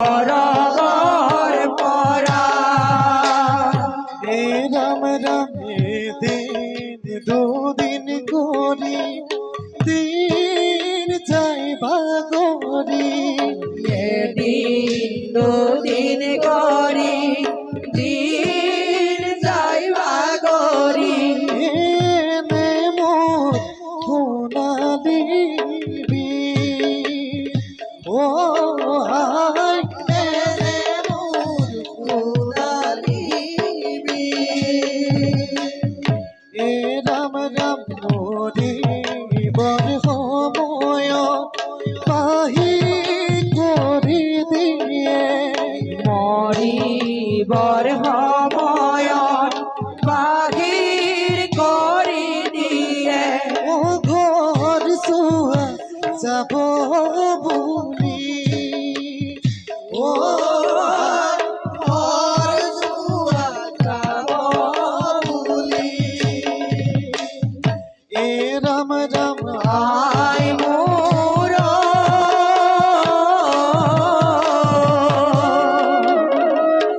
বরাবর পরা এ রাম রাম দিন দুদিন করি দিন যাই ভাগরি দিন দুদিন করি দিন যাইবা গরি এনে মোর সোনালি ও হায় এনে মোর সোনালি এ রাম রাম মরি বর সময় পাহি করি দিয়ে মরিবর সময় বাহির করি দিয়ে ও ঘর সুয়া যাব বুলি ও ঘর সুয়া যাব বুলি এ রাম রাম আই মো